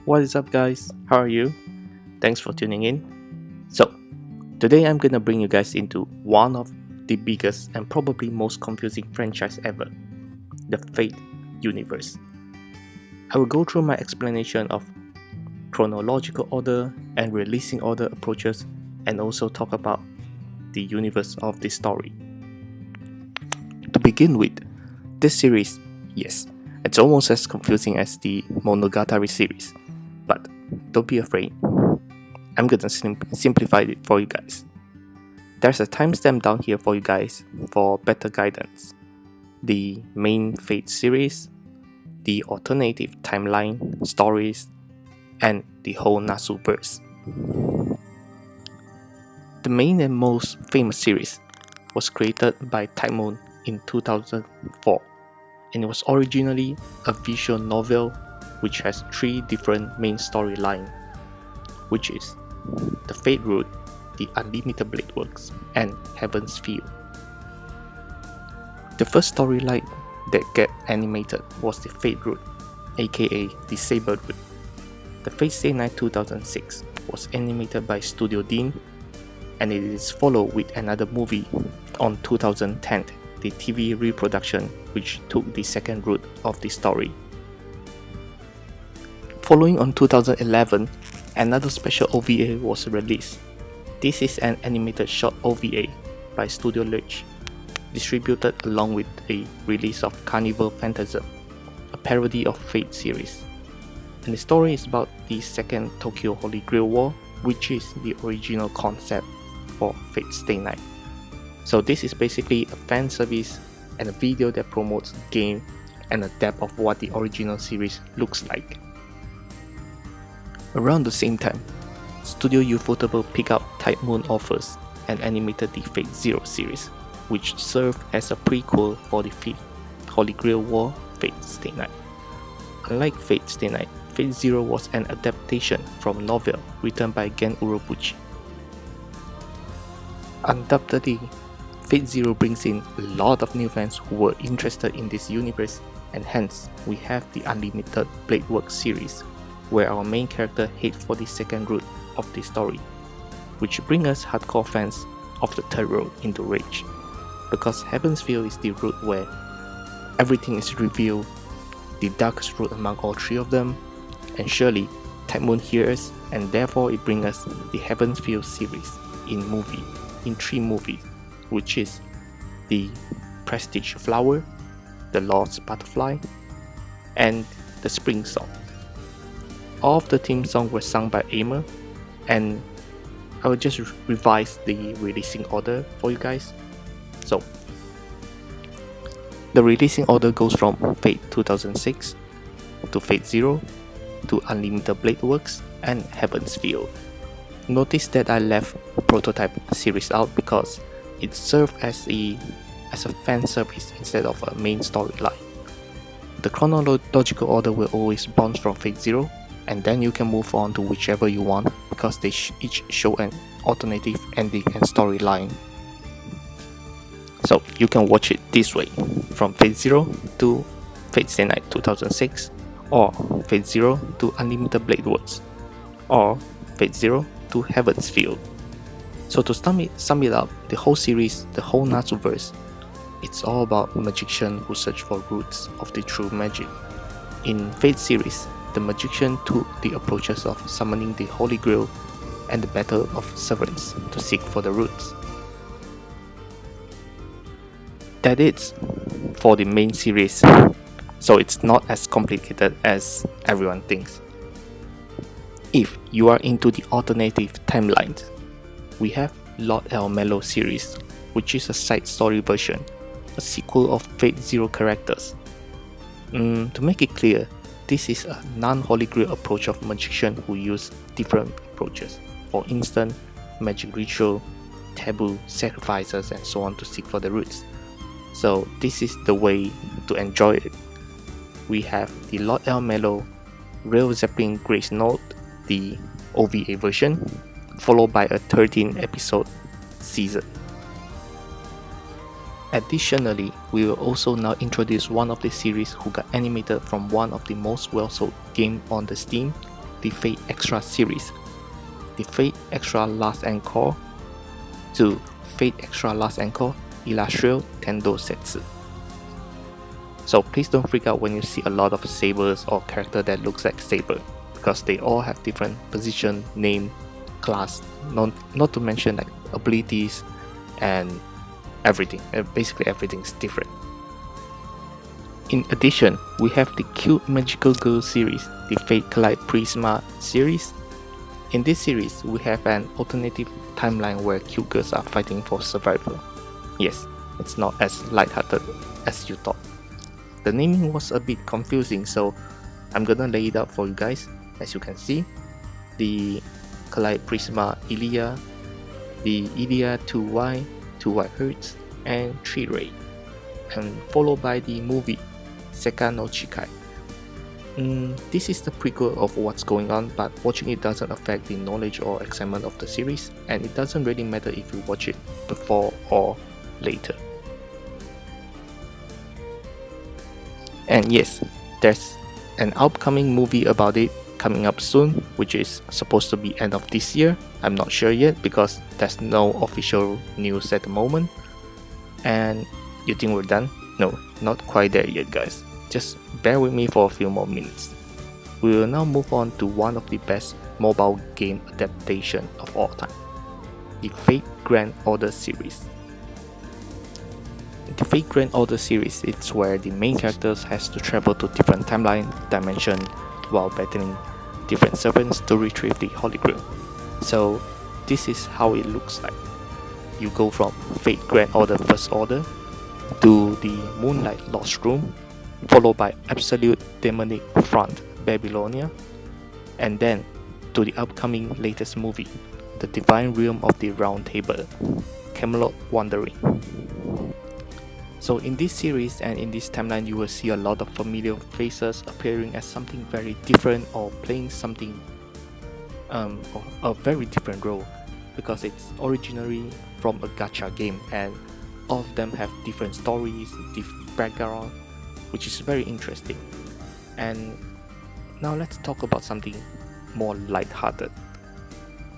What is up, guys? How are you? Thanks for tuning in. So, today I'm gonna bring you guys into one of the biggest and probably most confusing franchise ever, the Fate universe. I will go through my explanation of chronological order and releasing order approaches, and also talk about the universe of this story. To begin with, this series, yes, it's almost as confusing as the Monogatari series, but don't be afraid. I'm gonna simplify it for you guys. There's a timestamp down here for you guys for better guidance. The main Fate series, the alternative timeline stories, and the whole Nasuverse. The main and most famous series was created by Type Moon in 2004, and it was originally a visual novel which has three different main storylines, which is the Fate Route, the Unlimited Blade Works, and Heaven's Feel. The first storyline that get animated was the Fate Route, aka the Saber Route. The Fate Stay Night 2006 was animated by Studio Dean, and it is followed with another movie on 2010, the TV reproduction, which took the second route of the story. Following on 2011, another special OVA was released. This is an animated short OVA by Studio Lich, distributed along with a release of Carnival Phantasm, a parody of Fate series. And the story is about the second Tokyo Holy Grail War, which is the original concept for Fate Stay Night. So this is basically a fan service and a video that promotes the game and a depth of what the original series looks like. Around the same time, Studio Ufotable picked up Type Moon offers and animated the Fate Zero series, which served as a prequel for the fifth Holy Grail War, Fate Stay Night. Unlike Fate Stay Night, Fate Zero was an adaptation from a novel written by Gen Urobuchi. Undoubtedly, Fate Zero brings in a lot of new fans who were interested in this universe, and hence we have the Unlimited Blade Works series, where our main character heads for the second route of the story, which brings us hardcore fans of the third route into rage, because Heaven's Feel is the route where everything is revealed, the darkest route among all three of them, and surely Type Moon hears, and therefore it brings us the Heaven's Feel series in three movies, which is the Prestige Flower, the Lost Butterfly, and the Spring Song. All of the theme songs were sung by Aimer, and I will just revise the releasing order for you guys. So, the releasing order goes from Fate 2006 to Fate Zero to Unlimited Blade Works and Heaven's Feel. Notice that I left Prototype series out because it served as a fan service instead of a main storyline. The chronological order will always bounce from Fate Zero, and then you can move on to whichever you want because they each show an alternative ending and storyline. So you can watch it this way, from Fate Zero to Fate Stay Night 2006, or Fate Zero to Unlimited Blade Works, or Fate Zero to Heaven's Feel. So to sum it up, the whole series, the whole Nasuverse, it's all about magicians who search for roots of the true magic. In Fate series, the magician took the approaches of summoning the Holy Grail and the Battle of Severance to seek for the roots. That is for the main series, so it's not as complicated as everyone thinks. If you are into the alternative timelines, we have Lord El Mello series, which is a side story version, a sequel of Fate Zero characters. To make it clear, this is a non-Holy Grail approach of magicians who use different approaches. For instance, magic ritual, taboo, sacrifices, and so on to seek for the roots. So this is the way to enjoy it. We have the Lord El Mello Rail Zeppelin Grace Note, the OVA version, followed by a 13-episode season. Additionally, we will also now introduce one of the series who got animated from one of the most well-sold games on the Steam, the Fate Extra series, the Fate Extra Last Encore to Fate Extra Last Encore Illustrio Tendo Setsu. So please don't freak out when you see a lot of sabers or character that looks like saber, because they all have different position, name, class, not to mention like abilities and everything. Basically everything is different. In addition, we have the Cute Magical Girl series, the Fate Collide Prisma series. In this series, we have an alternative timeline where cute girls are fighting for survival. Yes, it's not as lighthearted as you thought. The naming was a bit confusing, so I'm gonna lay it out for you guys. As you can see, the Collide Prisma Ilia, the Ilia 2Y, 2Y Hertz, and 3 Ray, and followed by the movie Seka no Chikai. This is the prequel of what's going on, but watching it doesn't affect the knowledge or excitement of the series, and it doesn't really matter if you watch it before or later. And yes, there's an upcoming movie about it coming up soon, which is supposed to be end of this year. I'm not sure yet because there's no official news at the moment. And you think we're done? No, not quite there yet, guys. Just bear with me for a few more minutes. We will now move on to one of the best mobile game adaptation of all time, the Fate Grand Order series. The Fate Grand Order series is where the main characters has to travel to different timeline dimension while battling different servants to retrieve the Holy Grail. So this is how it looks like. You go from Fate Grand Order First Order to the Moonlight Lost Room, followed by Absolute Demonic Front Babylonia, and then to the upcoming latest movie, The Divine Realm of the Round Table, Camelot Wandering. So in this series and in this timeline, you will see a lot of familiar faces appearing as something very different or playing something or a very different role, because it's originally from a gacha game and all of them have different stories, different background, which is very interesting. And now let's talk about something more light-hearted.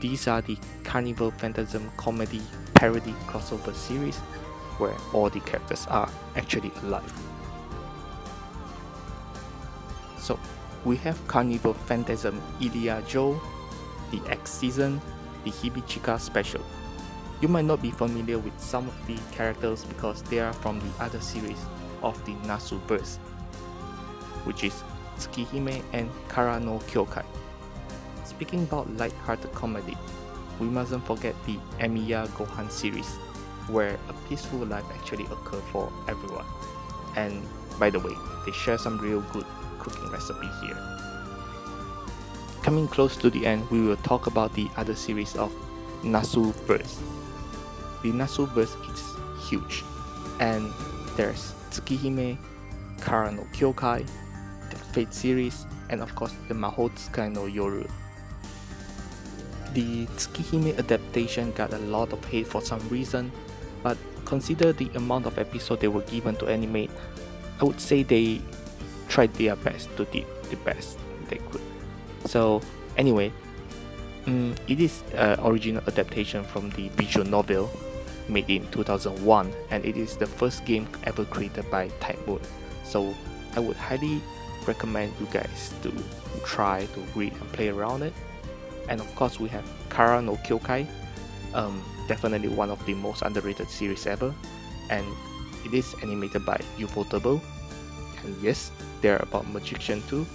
These are the Carnival Phantasm Comedy Parody Crossover series, where all the characters are actually alive. So we have Carnival Phantasm Ilia Joe, the X season, the Hibichika special. You might not be familiar with some of the characters because they are from the other series of the Nasuverse, which is Tsukihime and Kara no Kyokai. Speaking about light-hearted comedy, we mustn't forget the Emiya Gohan series, where a peaceful life actually occurs for everyone. And by the way, they share some real good cooking recipe here. Coming close to the end, we will talk about the other series of Nasuverse. The Nasuverse is huge, and there's Tsukihime, Kara no Kyokai, the Fate series, and of course the Mahotsukai no Yoru. The Tsukihime adaptation got a lot of hate for some reason, but consider the amount of episodes they were given to animate, I would say they tried their best to do the best they could. So anyway, it is an original adaptation from the visual novel made in 2001, and it is the first game ever created by Type Moon. So I would highly recommend you guys to try to read and play around it. And of course we have Kara no Kyokai, definitely one of the most underrated series ever, and it is animated by Ufotable, and yes, they're about magician too.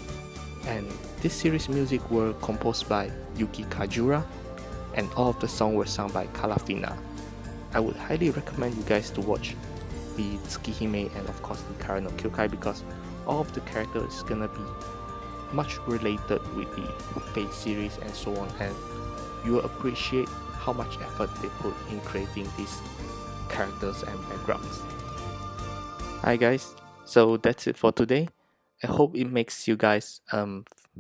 And this series music were composed by Yuki Kajura, and all of the songs were sung by Kalafina. I would highly recommend you guys to watch the Tsukihime and of course the Kara no Kyokai, because all of the characters is gonna be much related with the Fate series and so on, and you will appreciate how much effort they put in creating these characters and backgrounds. Hi guys, so that's it for today. I hope it makes you guys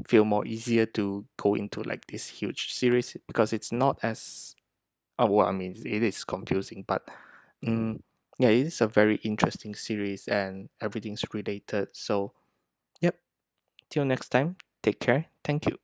feel more easier to go into like this huge series, because it's not as well, I mean it is confusing, but yeah, it is a very interesting series and everything's related. So yep, till next time, take care, thank you.